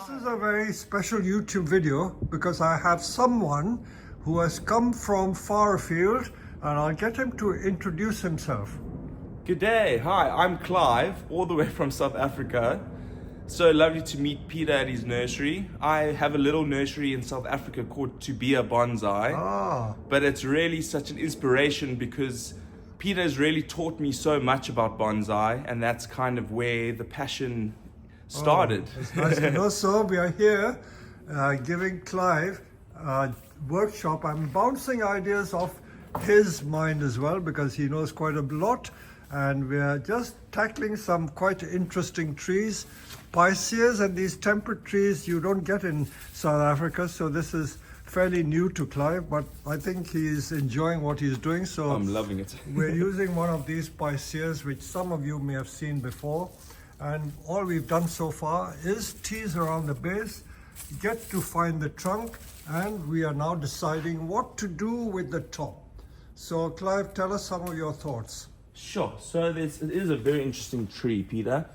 This is a very special YouTube video because I have someone who has come from far afield, and I'll get him to introduce himself. Good day. Hi, I'm Clive, all the way from South Africa. So lovely to meet Peter at his nursery. I have a little nursery in South Africa called To Be a Bonsai. But it's really such an inspiration because Peter has really taught me so much about bonsai, and that's kind of where the passion started. It's nice to know. So we are here giving Clive a workshop. I'm bouncing ideas off his mind as well because he knows quite a lot, and we are just tackling some quite interesting trees, Pisces, and these temperate trees you don't get in South Africa, so this is fairly new to Clive, but I think he's enjoying what he's doing. So I'm loving it. We're using one of these Pisces, which some of you may have seen before. And all we've done so far is tease around the base, get to find the trunk, and we are now deciding what to do with the top. So Clive, tell us some of your thoughts. Sure. So it is a very interesting tree, Peter,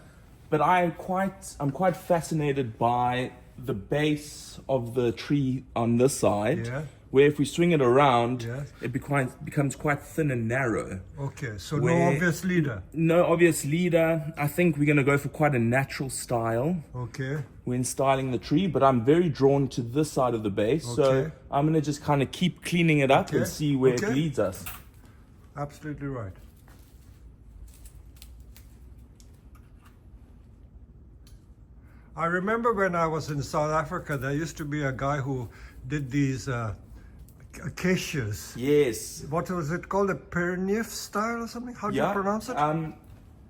but I'm quite fascinated by the base of the tree on this side. Yeah. Where if we swing it around, Yes. it becomes quite thin and narrow. Okay, so no obvious leader. No obvious leader. I think we're going to go for quite a natural style Okay. when styling the tree, but I'm very drawn to this side of the base. So Okay. I'm going to just kind of keep cleaning it up Okay. and see where Okay. it leads us. Absolutely right. I remember when I was in South Africa, there used to be a guy who did these acacias. Yes. What was it called? A Pyrenees style or something? How do you pronounce it?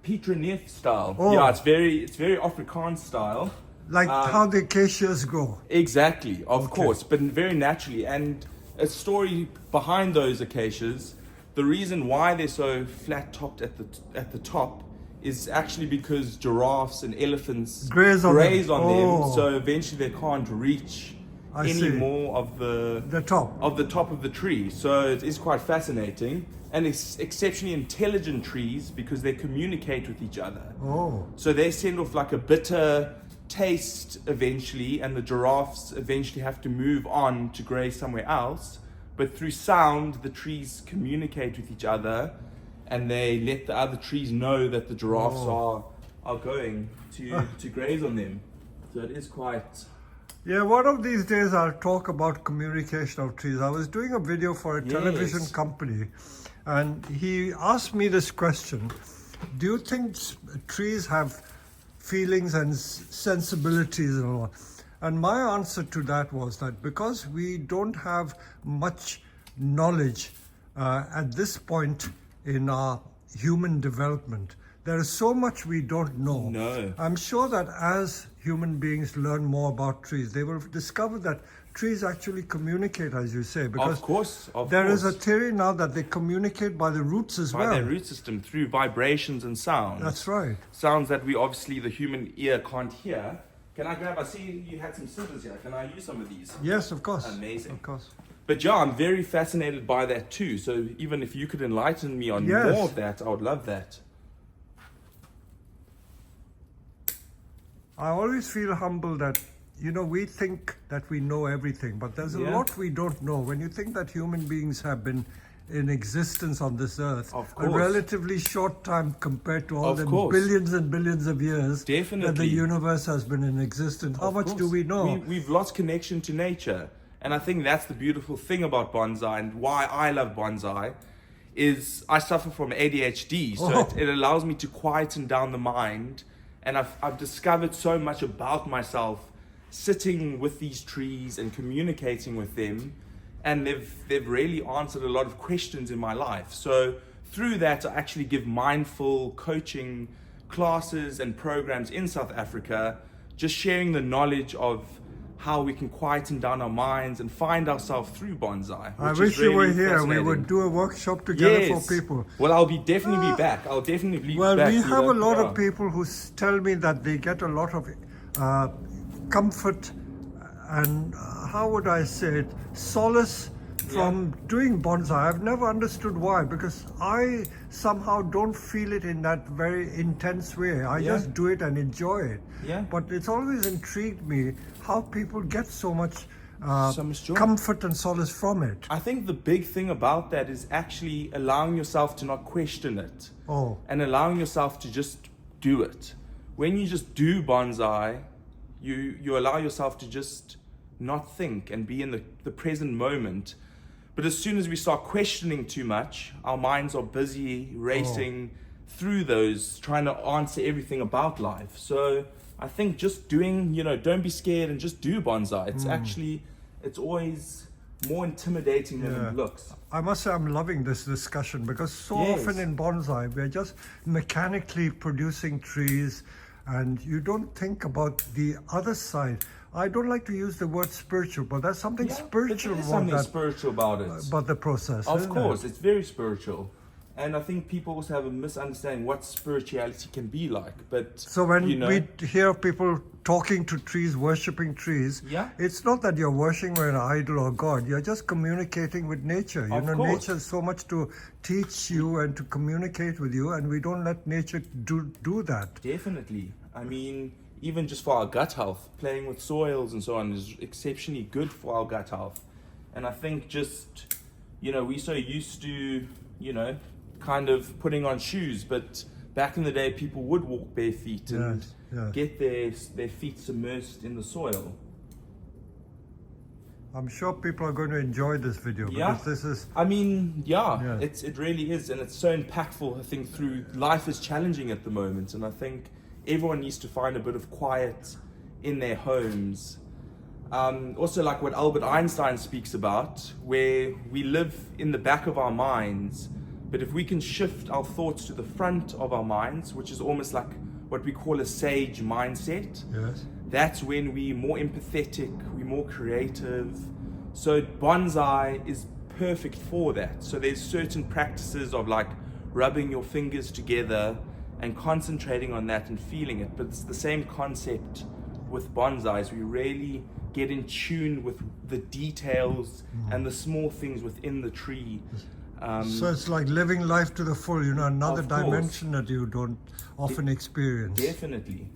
Petronet style. Oh. Yeah, it's very Afrikaans style. Like how the acacias grow. Exactly, of course, but very naturally. And a story behind those acacias, the reason why they're so flat topped at the top is actually because giraffes and elephants graze on them, so eventually they can't reach any more of the top of the tree. So it is quite fascinating, and it's exceptionally intelligent trees because they communicate with each other. So they send off like a bitter taste eventually, and the giraffes eventually have to move on to graze somewhere else. But through sound, the trees communicate with each other, and they let the other trees know that the giraffes are going to graze on them. So it is quite... Yeah, one of these days I'll talk about communication of trees. I was doing a video for a television company, and he asked me this question: do you think trees have feelings and sensibilities and all? And my answer to that was that because we don't have much knowledge at this point in our human development, there is so much we don't know. No. I'm sure that as human beings learn more about trees, they will discover that trees actually communicate, as you say, because of course. There is a theory now that they communicate by the roots as well. By their root system, through vibrations and sounds. That's right. Sounds that we obviously, the human ear can't hear. Can I grab, I see you had some scissors here. Can I use some of these? Yes, of course. Amazing. Of course. But yeah, I'm very fascinated by that too. So even if you could enlighten me on more of that, I would love that. I always feel humble that, we think that we know everything, but there's a lot we don't know. When you think that human beings have been in existence on this earth a relatively short time compared to all the billions and billions of years that the universe has been in existence, how much do we know? We've lost connection to nature. And I think that's the beautiful thing about bonsai, and why I love bonsai is I suffer from ADHD, so it allows me to quieten down the mind. And I've discovered so much about myself sitting with these trees and communicating with them, and they've really answered a lot of questions in my life. So through that, I actually give mindful coaching classes and programs in South Africa, just sharing the knowledge of how we can quieten down our minds and find ourselves through bonsai. I wish you were here. We would do a workshop together for people. Well, I'll definitely be back. I'll definitely be back. Well, we have a lot of people who tell me that they get a lot of comfort and, how would I say it, solace from doing bonsai. I've never understood why, because I somehow don't feel it in that very intense way. I just do it and enjoy it. Yeah. But it's always intrigued me how people get so much joy. comfort and solace from it. I think the big thing about that is actually allowing yourself to not question it. Oh. And allowing yourself to just do it. When you just do bonsai, you allow yourself to just not think and be in the present moment. But as soon as we start questioning too much, our minds are busy racing through those, trying to answer everything about life. So I think just doing, don't be scared and just do bonsai. It's actually, it's always more intimidating than it looks. I must say I'm loving this discussion, because so often in bonsai we're just mechanically producing trees and you don't think about the other side. I don't like to use the word spiritual, but there's something spiritual There's about something that, spiritual about it. about the process. Of isn't course, it? it's very spiritual. And I think people also have a misunderstanding what spirituality can be like. But So when we hear people talking to trees, worshipping trees, it's not that you're worshipping an idol or God. You're just communicating with nature. You know, nature has so much to teach you and to communicate with you, and we don't let nature do that. Definitely. I mean, even just for our gut health, playing with soils and so on is exceptionally good for our gut health. And I think just, we're so used to, kind of putting on shoes, but back in the day people would walk bare feet and get their feet submersed in the soil. I'm sure people are going to enjoy this video, because this is... I mean, it really is, and it's so impactful. I think through life is challenging at the moment, and I think everyone needs to find a bit of quiet in their homes. Also, like what Albert Einstein speaks about, where we live in the back of our minds, but if we can shift our thoughts to the front of our minds, which is almost like what we call a sage mindset, that's when we're more empathetic, we're more creative. So bonsai is perfect for that. So there's certain practices of like rubbing your fingers together and concentrating on that and feeling it. But it's the same concept with bonsais. We really get in tune with the details and the small things within the tree. So it's like living life to the full, another dimension that you don't often experience. Definitely.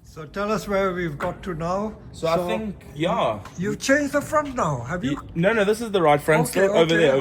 So tell us where we've got to now. So I think, You've changed the front now, have you? No, this is the right front still. Over there,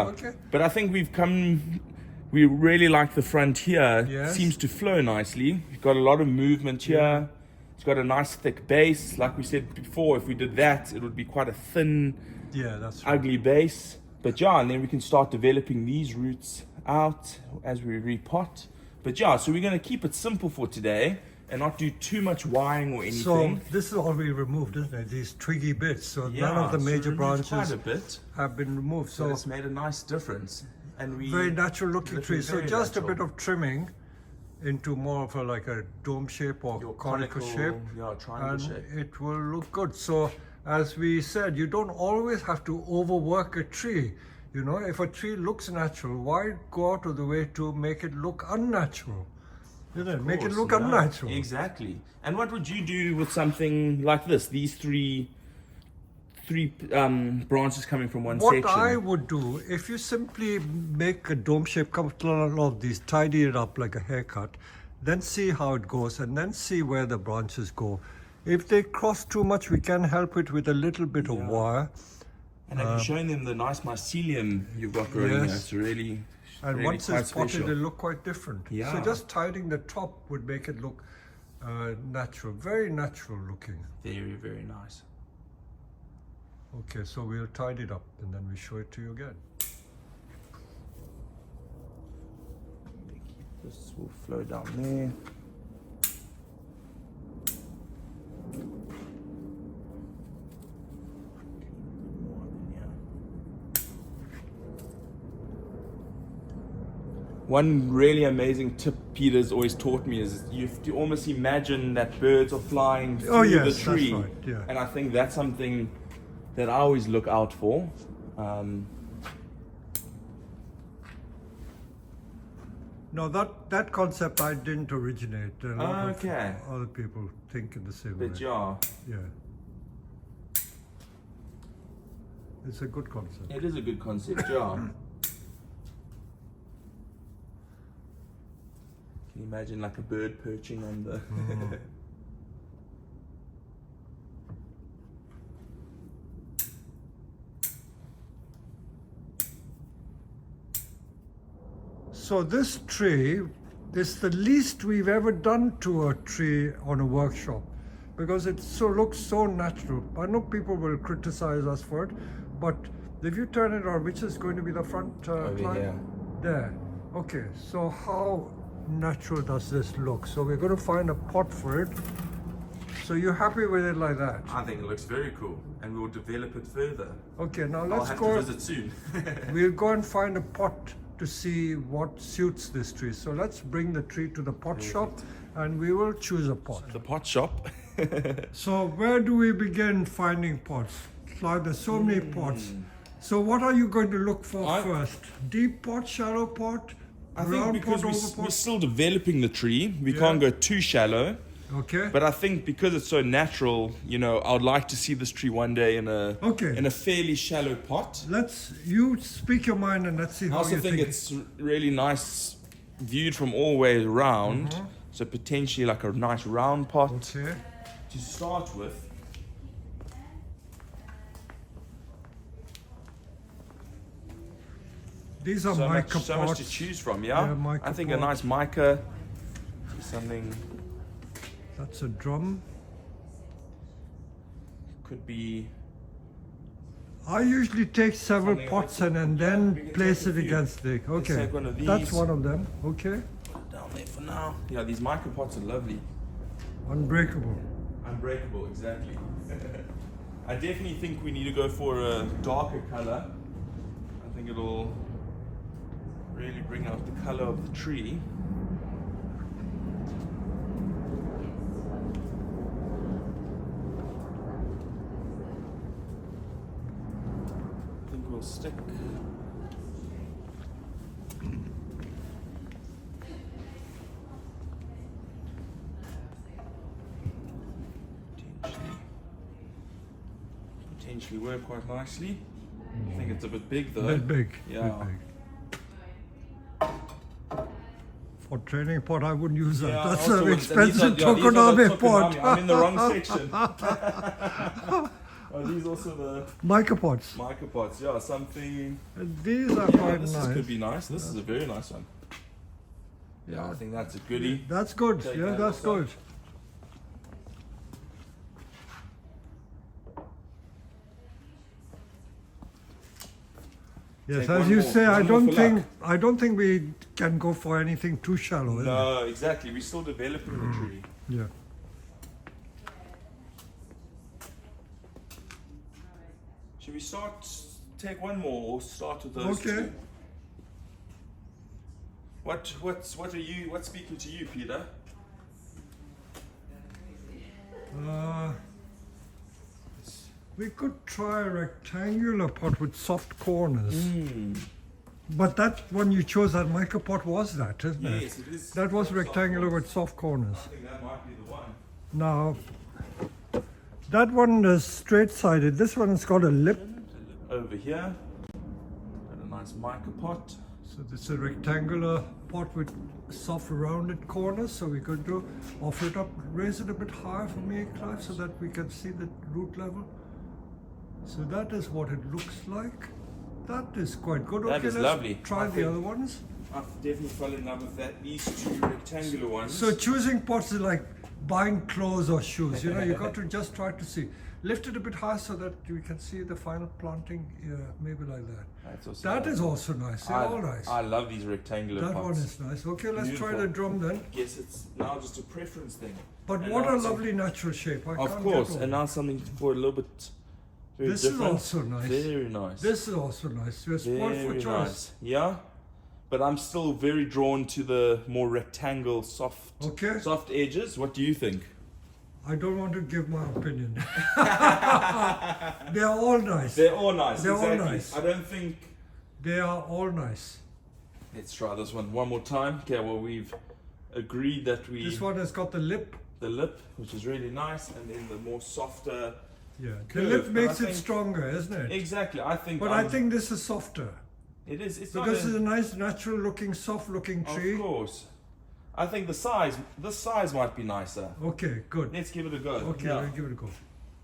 Okay. But I think we really like the front here. Yes. Seems to flow nicely. We've got a lot of movement here. It's got a nice thick base. Like we said before, if we did that, it would be quite a thin, that's right. ugly base. But and then we can start developing these roots out as we repot. But so we're going to keep it simple for today and not do too much wiring or anything. So this is all we removed, isn't it? These twiggy bits. So none of the major branches quite a bit, have been removed. So it's made a nice difference. And very natural looking trees. So just natural. a bit of trimming into more of like a dome shape or conical shape. Triangle shape. It will look good. So as we said, you don't always have to overwork a tree. If a tree looks natural, why go out of the way to make it look unnatural? Make it look unnatural. Exactly. And what would you do with something like this? These three branches coming from one section. What I would do, if you simply make a dome shape couple of these, tidy it up like a haircut, then see how it goes, and then see where the branches go. If they cross too much, we can help it with a little bit of wire. And have you shown them the nice mycelium you've got growing here? It's really, and really once quite it's potted, special. it'll look quite different. So just tidying the top would make it look natural, very natural looking. Very, very nice. Okay, so we'll tidy it up and then we show it to you again. This will flow down there. One really amazing tip Peter's always taught me is you have to almost imagine that birds are flying through the tree. That's right, And I think that's something that I always look out for. No, that concept I didn't originate. A lot of Okay. other people think in the same way. But yeah. Yeah. It's a good concept. It is a good concept, yeah. Can you imagine like a bird perching on the... So this tree is the least we've ever done to a tree on a workshop because it looks so natural. I know people will criticize us for it, but if you turn it on, which is going to be the front Over Clive? here. There. Okay, so how natural does this look? So we're going to find a pot for it. So you're happy with it like that? I think it looks very cool, and we'll develop it further. Okay, now I'll let's have go. to visit soon. We'll go and find a pot to see what suits this tree. So let's bring the tree to the pot shop and we will choose a pot. The pot shop. So where do we begin finding pots? Clive, there's so many pots. So what are you going to look for first? Deep pot, shallow pot, I think round because pot, oval we're pot? still developing the tree, we can't go too shallow. Okay. But I think because it's so natural, you know, I'd like to see this tree one day in a fairly shallow pot. You speak your mind and let's see I how also you think it's really nice viewed from all ways around. So potentially like a nice round pot Okay. to start with. These are So mica much, so much to pots. choose from, yeah? Yeah, mica I think a pot. nice mica, something That's a drum. could be... I usually take several Something pots like- and we then can place take a it few. against the... Okay, take one of that's these. one of them. Okay. Put it down there for now. Yeah, these mica pots are lovely. Unbreakable. Unbreakable, exactly. I definitely think we need to go for a darker color. I think it'll really bring out the color of the tree. I think we'll stick. Potentially work quite nicely. I think it's a bit big though. Bit big. Yeah. Bit big. For training pot, I wouldn't use that. Yeah, That's also an with- and these are- expensive yeah, these are the tokonami pot. tokonami. I'm in the wrong section. Are these also the Mica pots. mica pots? Yeah, something. And these are Yeah, quite this nice. could be nice. This is a very nice one. Yeah, I think that's a goodie. That's good. Take Yeah, that that's also. good. Yes, Take as one you more, say, one more for I don't think we can go for anything too shallow. is it? No, exactly. We're still developing the tree. Yeah. Should we take one more or start with those Okay. two? What's speaking to you, Peter? We could try a rectangular pot with soft corners. Hmm. But that one you chose, that mica pot, was that, isn't it? Yes, it is. That was Soft rectangular corners. with soft corners. I think that might be the one. Now, that one is straight-sided. This one has got a lip. Over here, got a nice mica pot. So this is a rectangular pot with soft rounded corners. So we could offer it up, raise it a bit higher for me, Clive, so that we can see the root level. So that is what it looks like. That is quite good. That Okay, is let's lovely. try I the think- other ones. I've definitely fallen in love with these two rectangular ones. So choosing pots is like buying clothes or shoes. You know, you got to just try to see. Lift it a bit high so that we can see the final planting. Yeah, maybe like that. That's also That is also nice. They're all nice. I love these rectangular That pots. one is nice. Okay, let's try Beautiful. the drum then. Guess it's now just a preference thing. But And what now a it's lovely natural shape. I Of can't course, get over and now something for a little bit very This is different. also nice. Very nice. This is also nice. You're spoiled for very choice. nice. Yeah, but I'm still very drawn to the more rectangle, Okay. soft edges. What do you think? I don't want to give my opinion. They are all nice. They're all nice. They're all exactly. nice. I don't think. They are all nice. Let's try this one more time. Okay, well we've agreed that This one has got the lip. the lip, which is really nice, and then the more softer Yeah, the curve, lip but makes I it think- stronger, isn't it? Exactly, I think. But I think this is softer. it is. It's So not. this is a nice, natural-looking, soft-looking tree. Of course. I think the size. This size might be nicer. Okay, good. Let's give it a go. Okay, Yeah. we'll give it a go.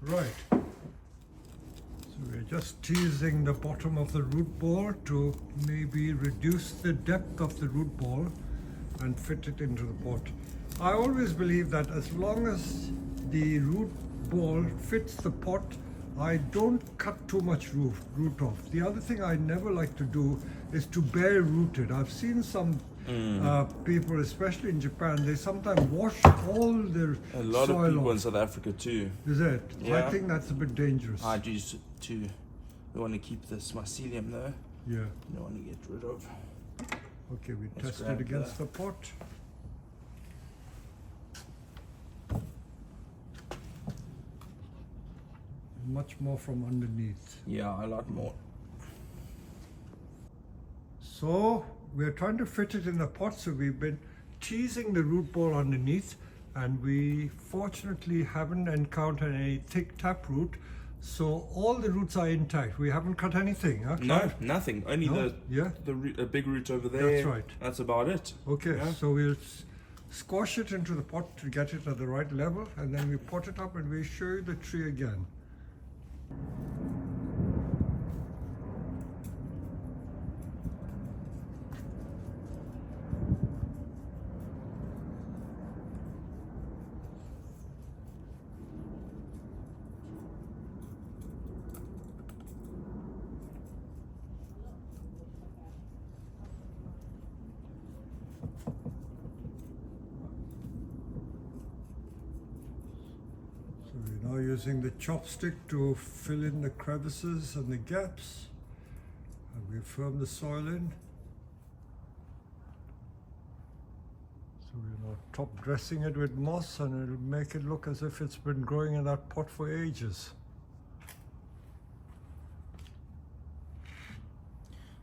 Right. So we're just teasing the bottom of the root ball to maybe reduce the depth of the root ball and fit it into the pot. I always believe that as long as the root ball fits the pot, I don't cut too much root off. The other thing I never like to do is to bare root it. I've seen some people, especially in Japan, they sometimes wash all their A lot soil of people off. in South Africa too. Is it? I Yeah. think that's a bit dangerous. I do too. We want to keep this mycelium though. Yeah. We don't want to get rid of. Okay, we Let's test it grab against the pot. Much more from underneath. Yeah, a lot more. So we're trying to fit it in the pot, so we've been teasing the root ball underneath, and we fortunately haven't encountered any thick taproot, so all the roots are intact. We haven't cut anything, huh, No, Clive? nothing. Only No? Yeah. the big root over there. That's right. That's about it. Okay, Yeah. so we'll squash it into the pot to get it at the right level, and then we pot it up and we show you the tree again. So we're now using the chopstick to fill in the crevices and the gaps, and we firm the soil in. So we're now top dressing it with moss, and it'll make it look as if it's been growing in that pot for ages.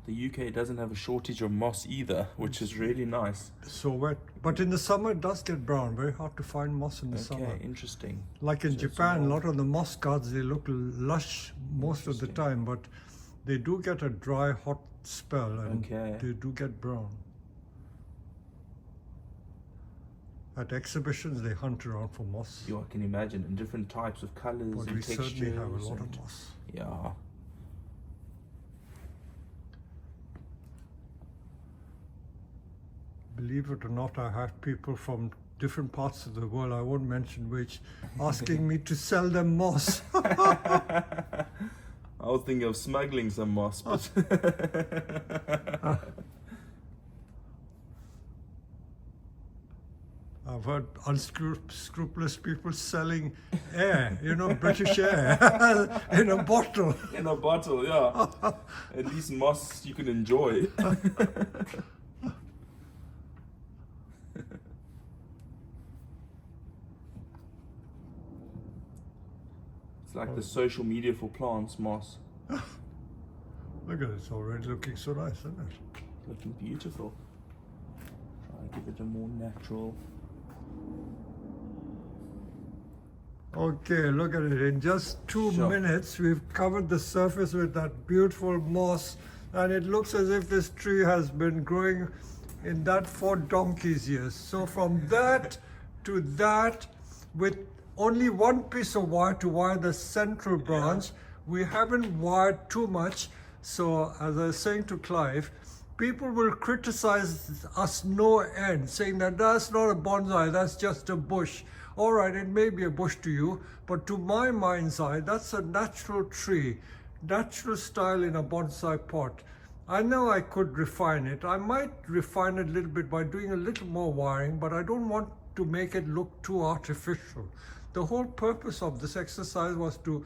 The UK doesn't have a shortage of moss either, which is really nice. So wet, but in the summer it does get brown. Very hard to find moss in the summer. Okay, interesting. Like in So it's Japan, a more- lot of the moss gardens, they look lush most of the time, but they do get a dry, hot spell, and Okay. they do get brown. At exhibitions, they hunt around for moss, I can imagine, in different types of colors but and we textures. certainly have a lot and- of moss. Yeah. Believe it or not, I have people from different parts of the world, I won't mention which, asking me to sell them moss. I was thinking of smuggling some moss, but I've heard unscrupulous people selling air, British air, in a bottle. in a bottle, yeah. At least moss you can enjoy. It's like the social media for plants, moss. Look at it, it's already looking so nice, isn't it? Looking beautiful. Try and give it a more natural. Okay, look at it. In just 2 Sure. minutes, we've covered the surface with that beautiful moss, and it looks as if this tree has been growing in that for donkey's years. So from that to that, with only one piece of wire to wire the central branch, we haven't wired too much. So as I was saying to Clive, people will criticize us no end, saying that that's not a bonsai, that's just a bush. All right, it may be a bush to you, but to my mind's eye, that's a natural tree, natural style in a bonsai pot. I know I could refine it. I might refine it a little bit by doing a little more wiring, but I don't want to make it look too artificial. The whole purpose of this exercise was to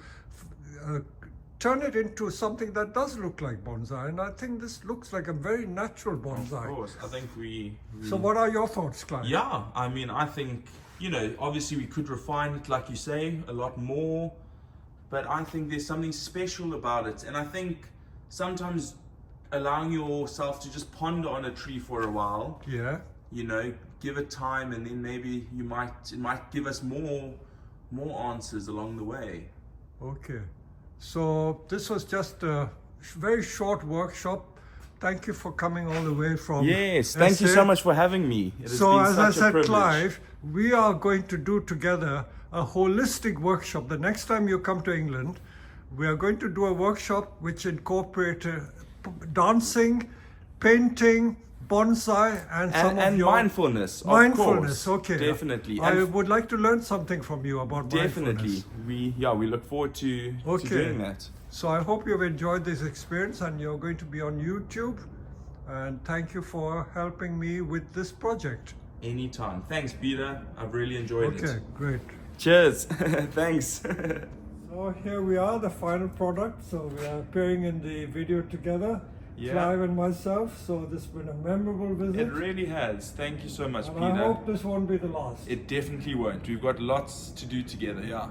turn it into something that does look like bonsai, and I think this looks like a very natural bonsai. Of course, I think we So what are your thoughts, Clive? Yeah, I mean, I think, obviously we could refine it, like you say, a lot more, but I think there's something special about it. And I think sometimes allowing yourself to just ponder on a tree for a while, Yeah. give it time, and then maybe it might give us more answers along the way. Okay. So this was just a very short workshop. Thank you for coming all the way from Yes, thank you SA. so much for having me. It has So been as I such a said, privilege. Clive, we are going to do together a holistic workshop. The next time you come to England, we are going to do a workshop which incorporates dancing, painting, bonsai, and some of and your mindfulness. mindfulness. Of course, Okay, definitely. I And would like to learn something from you about definitely, mindfulness. we look forward to doing that. So I hope you've enjoyed this experience, and you're going to be on YouTube. And thank you for helping me with this project. Anytime. Thanks, Peter. I've really enjoyed it. Okay, great. Cheers. Thanks. So here we are, the final product. So we are appearing in the video together, Yeah. Clive and myself. So this has been a memorable visit. It really has. Thank you so much, And Peter. I hope this won't be the last. It definitely won't. We've got lots to do together, yeah.